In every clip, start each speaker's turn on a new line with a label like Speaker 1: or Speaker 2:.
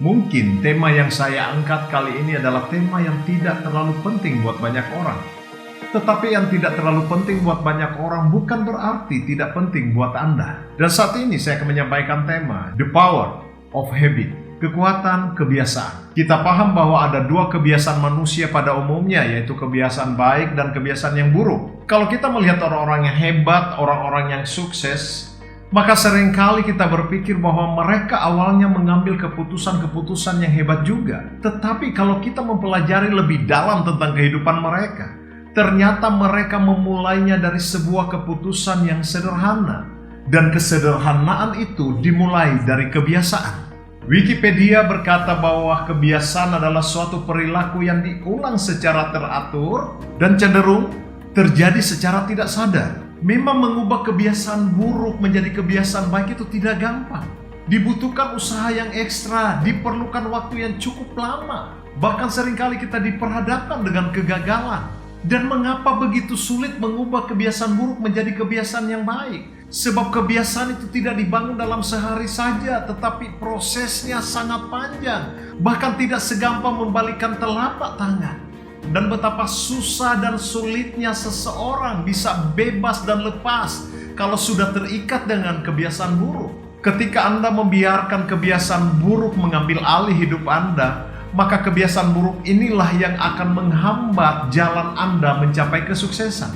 Speaker 1: Mungkin tema yang saya angkat kali ini adalah tema yang tidak terlalu penting buat banyak orang. Tetapi yang tidak terlalu penting buat banyak orang bukan berarti tidak penting buat Anda. Dan saat ini saya akan menyampaikan tema The Power of Habit, kekuatan kebiasaan. Kita paham bahwa ada dua kebiasaan manusia pada umumnya, yaitu kebiasaan baik dan kebiasaan yang buruk. Kalau kita melihat orang-orang yang hebat, orang-orang yang sukses, maka seringkali kita berpikir bahwa mereka awalnya mengambil keputusan-keputusan yang hebat juga. Tetapi kalau kita mempelajari lebih dalam tentang kehidupan mereka, ternyata mereka memulainya dari sebuah keputusan yang sederhana. Dan kesederhanaan itu dimulai dari kebiasaan. Wikipedia berkata bahwa kebiasaan adalah suatu perilaku yang diulang secara teratur dan cenderung terjadi secara tidak sadar. Memang mengubah kebiasaan buruk menjadi kebiasaan baik itu tidak gampang. Dibutuhkan usaha yang ekstra, diperlukan waktu yang cukup lama. Bahkan seringkali kita diperhadapkan dengan kegagalan. Dan mengapa begitu sulit mengubah kebiasaan buruk menjadi kebiasaan yang baik? Sebab kebiasaan itu tidak dibangun dalam sehari saja, tetapi prosesnya sangat panjang. Bahkan tidak segampang membalikkan telapak tangan. Dan betapa susah dan sulitnya seseorang bisa bebas dan lepas kalau sudah terikat dengan kebiasaan buruk. Ketika Anda membiarkan kebiasaan buruk mengambil alih hidup Anda, maka kebiasaan buruk inilah yang akan menghambat jalan Anda mencapai kesuksesan.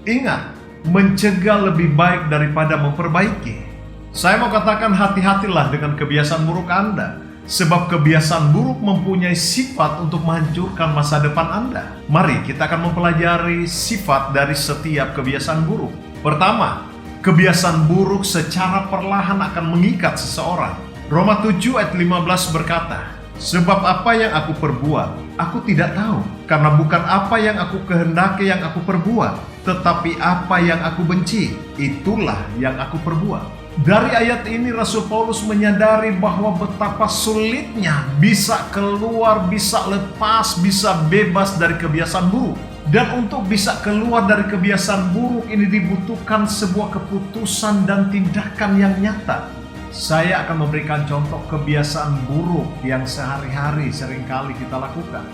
Speaker 1: Ingat, mencegah lebih baik daripada memperbaiki. Saya mau katakan hati-hatilah dengan kebiasaan buruk Anda. Sebab kebiasaan buruk mempunyai sifat untuk menghancurkan masa depan Anda. Mari kita akan mempelajari sifat dari setiap kebiasaan buruk. Pertama, kebiasaan buruk secara perlahan akan mengikat seseorang. Roma 7 ayat 15 berkata, "Sebab apa yang aku perbuat, aku tidak tahu. Karena bukan apa yang aku kehendaki yang aku perbuat, tetapi apa yang aku benci, itulah yang aku perbuat." Dari ayat ini Rasul Paulus menyadari bahwa betapa sulitnya bisa keluar, bisa lepas, bisa bebas dari kebiasaan buruk. Dan untuk bisa keluar dari kebiasaan buruk ini dibutuhkan sebuah keputusan dan tindakan yang nyata. Saya akan memberikan contoh kebiasaan buruk yang sehari-hari seringkali kita lakukan.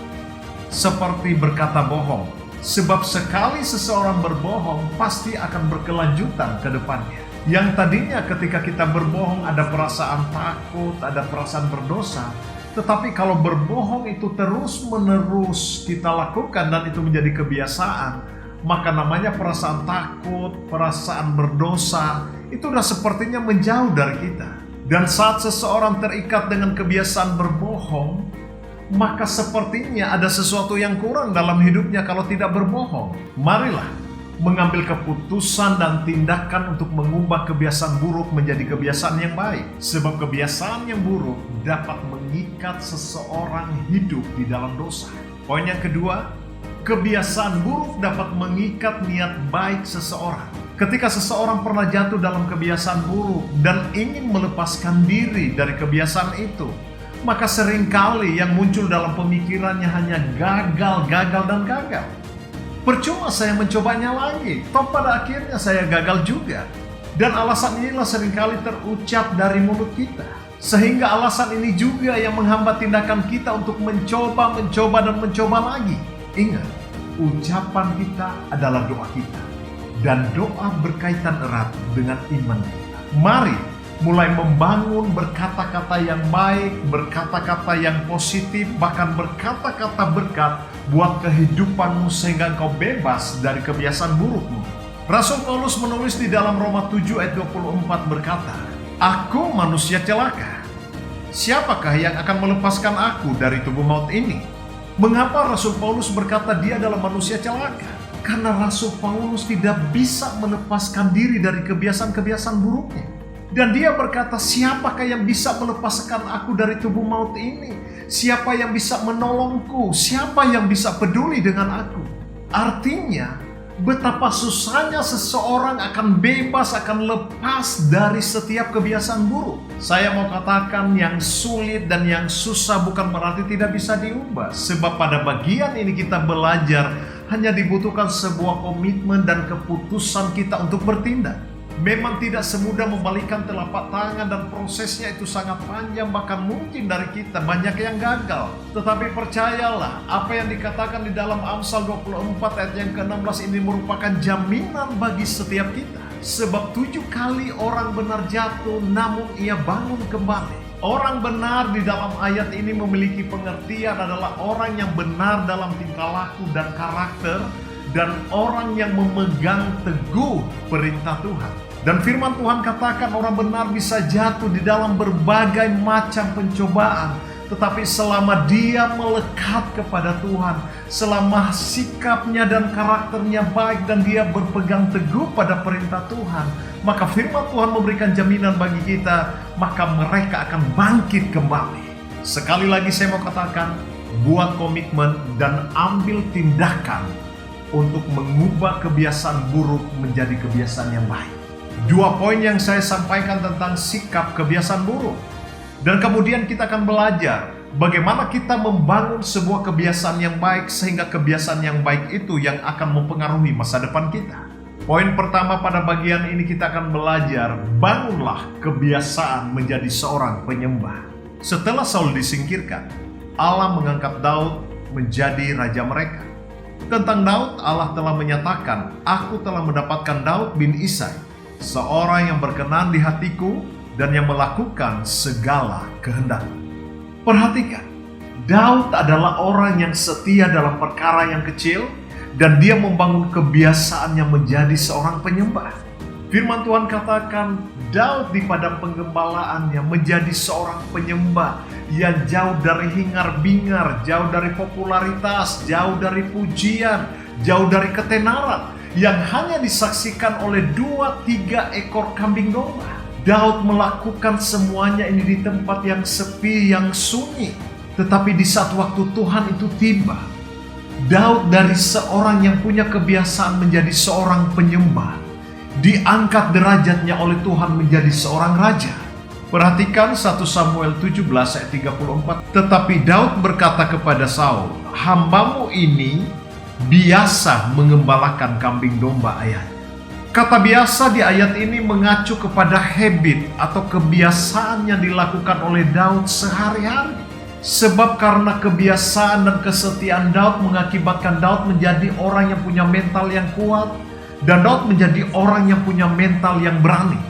Speaker 1: Seperti berkata bohong. Sebab sekali seseorang berbohong, pasti akan berkelanjutan ke depannya. Yang tadinya ketika kita berbohong ada perasaan takut, ada perasaan berdosa. Tetapi kalau berbohong itu terus-menerus kita lakukan dan itu menjadi kebiasaan, maka namanya perasaan takut, perasaan berdosa, itu sudah sepertinya menjauh dari kita. Dan saat seseorang terikat dengan kebiasaan berbohong, maka sepertinya ada sesuatu yang kurang dalam hidupnya kalau tidak berbohong. Marilah mengambil keputusan dan tindakan untuk mengubah kebiasaan buruk menjadi kebiasaan yang baik. Sebab kebiasaan yang buruk dapat mengikat seseorang hidup di dalam dosa. Poin yang kedua, kebiasaan buruk dapat mengikat niat baik seseorang. Ketika seseorang pernah jatuh dalam kebiasaan buruk dan ingin melepaskan diri dari kebiasaan itu, maka seringkali yang muncul dalam pemikirannya hanya gagal, dan gagal. Percuma saya mencobanya lagi, toh pada akhirnya saya gagal juga. Dan alasan inilah seringkali terucap dari mulut kita. Sehingga alasan ini juga yang menghambat tindakan kita untuk mencoba dan mencoba lagi. Ingat, ucapan kita adalah doa kita. Dan doa berkaitan erat dengan iman kita. Mari mulai membangun berkata-kata yang baik, berkata-kata yang positif, bahkan berkata-kata berkat buat kehidupanmu sehingga engkau bebas dari kebiasaan burukmu. Rasul Paulus menulis di dalam Roma 7 ayat 24 berkata, "Aku manusia celaka. Siapakah yang akan melepaskan aku dari tubuh maut ini?" Mengapa Rasul Paulus berkata dia adalah manusia celaka? Karena Rasul Paulus tidak bisa melepaskan diri dari kebiasaan-kebiasaan buruknya. Dan dia berkata, siapakah yang bisa melepaskan aku dari tubuh maut ini? Siapa yang bisa menolongku? Siapa yang bisa peduli dengan aku? Artinya, betapa susahnya seseorang akan bebas, akan lepas dari setiap kebiasaan buruk. Saya mau katakan yang sulit dan yang susah bukan berarti tidak bisa diubah. Sebab pada bagian ini kita belajar hanya dibutuhkan sebuah komitmen dan keputusan kita untuk bertindak. Memang tidak semudah membalikan telapak tangan dan prosesnya itu sangat panjang, bahkan mungkin dari kita banyak yang gagal. Tetapi percayalah, apa yang dikatakan di dalam Amsal 24 ayat yang ke-16 ini merupakan jaminan bagi setiap kita. Sebab 7 kali orang benar jatuh, namun ia bangun kembali. Orang benar di dalam ayat ini memiliki pengertian adalah orang yang benar dalam tingkah laku dan karakter, dan orang yang memegang teguh perintah Tuhan. Dan firman Tuhan katakan orang benar bisa jatuh di dalam berbagai macam pencobaan, tetapi selama dia melekat kepada Tuhan, selama sikapnya dan karakternya baik dan dia berpegang teguh pada perintah Tuhan, maka firman Tuhan memberikan jaminan bagi kita, maka mereka akan bangkit kembali. Sekali lagi saya mau katakan, buat komitmen dan ambil tindakan untuk mengubah kebiasaan buruk menjadi kebiasaan yang baik. 2 poin yang saya sampaikan tentang sikap kebiasaan buruk. Dan kemudian kita akan belajar bagaimana kita membangun sebuah kebiasaan yang baik, sehingga kebiasaan yang baik itu yang akan mempengaruhi masa depan kita. Poin pertama pada bagian ini kita akan belajar, bangunlah kebiasaan menjadi seorang penyembah. Setelah Saul disingkirkan, Allah mengangkat Daud menjadi raja mereka. Tentang Daud, Allah telah menyatakan, "Aku telah mendapatkan Daud bin Isai, seorang yang berkenan di hatiku dan yang melakukan segala kehendakku." Perhatikan, Daud adalah orang yang setia dalam perkara yang kecil, dan dia membangun kebiasaannya menjadi seorang penyembah. Firman Tuhan katakan, Daud di padang penggembalaannya menjadi seorang penyembah yang jauh dari hingar-bingar, jauh dari popularitas, jauh dari pujian, jauh dari ketenaran, yang hanya disaksikan oleh 2-3 ekor kambing domba. Daud melakukan semuanya ini di tempat yang sepi, yang sunyi. Tetapi di saat waktu Tuhan itu tiba, Daud dari seorang yang punya kebiasaan menjadi seorang penyembah, diangkat derajatnya oleh Tuhan menjadi seorang raja. Perhatikan 1 Samuel 17 ayat 34. Tetapi Daud berkata kepada Saul, "Hambamu ini biasa mengembalakan kambing domba ayah." Kata biasa di ayat ini mengacu kepada habit atau kebiasaan yang dilakukan oleh Daud sehari-hari. Sebab karena kebiasaan dan kesetiaan Daud mengakibatkan Daud menjadi orang yang punya mental yang kuat, dan Daud menjadi orang yang punya mental yang berani.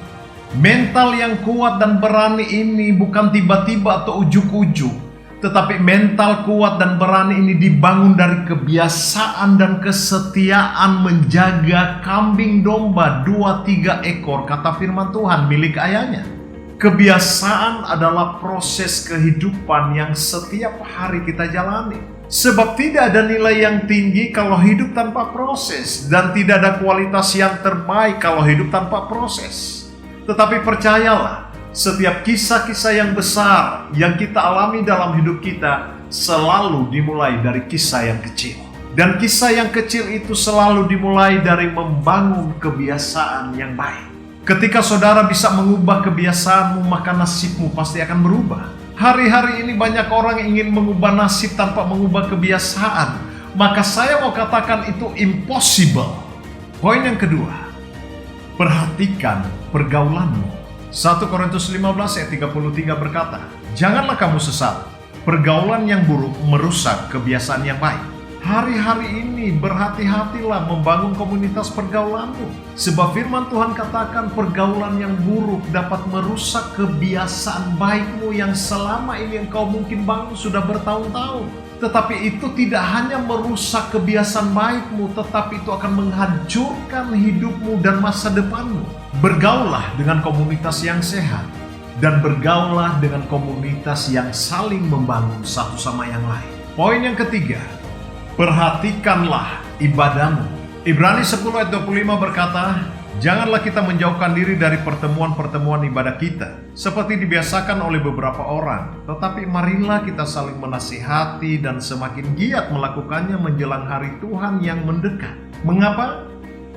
Speaker 1: Mental yang kuat dan berani ini bukan tiba-tiba atau ujuk-ujuk, tetapi mental kuat dan berani ini dibangun dari kebiasaan dan kesetiaan menjaga kambing domba 2-3 ekor, kata firman Tuhan, milik ayahnya. Kebiasaan adalah proses kehidupan yang setiap hari kita jalani. Sebab tidak ada nilai yang tinggi kalau hidup tanpa proses, dan tidak ada kualitas yang terbaik kalau hidup tanpa proses. Tetapi percayalah, setiap kisah-kisah yang besar yang kita alami dalam hidup kita selalu dimulai dari kisah yang kecil. Dan kisah yang kecil itu selalu dimulai dari membangun kebiasaan yang baik. Ketika saudara bisa mengubah kebiasaanmu, maka nasibmu pasti akan berubah. Hari-hari ini banyak orang yang ingin mengubah nasib tanpa mengubah kebiasaan. Maka saya mau katakan itu impossible. Poin yang kedua, perhatikan pergaulanmu. 1 Korintus 15 ayat 33 berkata, "Janganlah kamu sesat, pergaulan yang buruk merusak kebiasaan yang baik." Hari-hari ini berhati-hatilah membangun komunitas pergaulanmu. Sebab firman Tuhan katakan pergaulan yang buruk dapat merusak kebiasaan baikmu yang selama ini engkau mungkin bangun sudah bertahun-tahun. Tetapi itu tidak hanya merusak kebiasaan baikmu, tetapi itu akan menghancurkan hidupmu dan masa depanmu. Bergaullah dengan komunitas yang sehat, dan bergaullah dengan komunitas yang saling membangun satu sama yang lain. Poin yang ketiga, perhatikanlah ibadahmu. Ibrani 10 ayat 25 berkata, "Janganlah kita menjauhkan diri dari pertemuan-pertemuan ibadah kita, seperti dibiasakan oleh beberapa orang. Tetapi marilah kita saling menasihati dan semakin giat melakukannya menjelang hari Tuhan yang mendekat." Mengapa?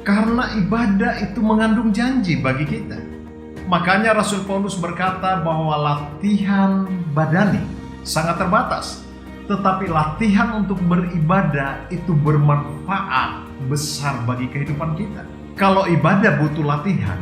Speaker 1: Karena ibadah itu mengandung janji bagi kita. Makanya Rasul Paulus berkata bahwa latihan badani sangat terbatas, tetapi latihan untuk beribadah itu bermanfaat besar bagi kehidupan kita. Kalau ibadah butuh latihan,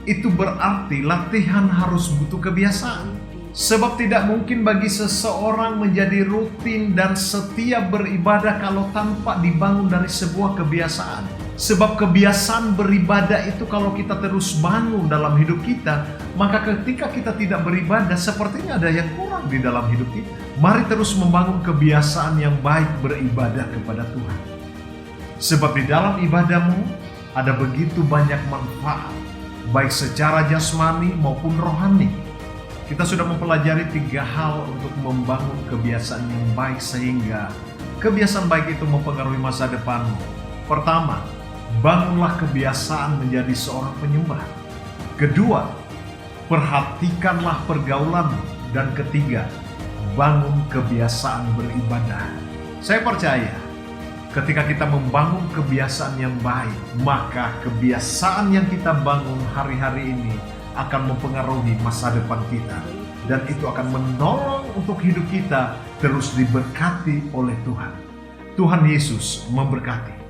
Speaker 1: itu berarti latihan harus butuh kebiasaan. Sebab tidak mungkin bagi seseorang menjadi rutin dan setia beribadah kalau tanpa dibangun dari sebuah kebiasaan. Sebab kebiasaan beribadah itu kalau kita terus bangun dalam hidup kita, maka ketika kita tidak beribadah sepertinya ada yang kurang di dalam hidup kita. Mari terus membangun kebiasaan yang baik beribadah kepada Tuhan. Sebab di dalam ibadahmu ada begitu banyak manfaat, baik secara jasmani maupun rohani. Kita sudah mempelajari 3 hal untuk membangun kebiasaan yang baik sehingga kebiasaan baik itu mempengaruhi masa depanmu. Pertama, bangunlah kebiasaan menjadi seorang penyembah. Kedua, perhatikanlah pergaulanmu. Dan ketiga, bangun kebiasaan beribadah. Saya percaya ketika kita membangun kebiasaan yang baik, maka kebiasaan yang kita bangun hari-hari ini akan mempengaruhi masa depan kita. Dan itu akan menolong untuk hidup kita terus diberkati oleh Tuhan. Tuhan Yesus memberkati.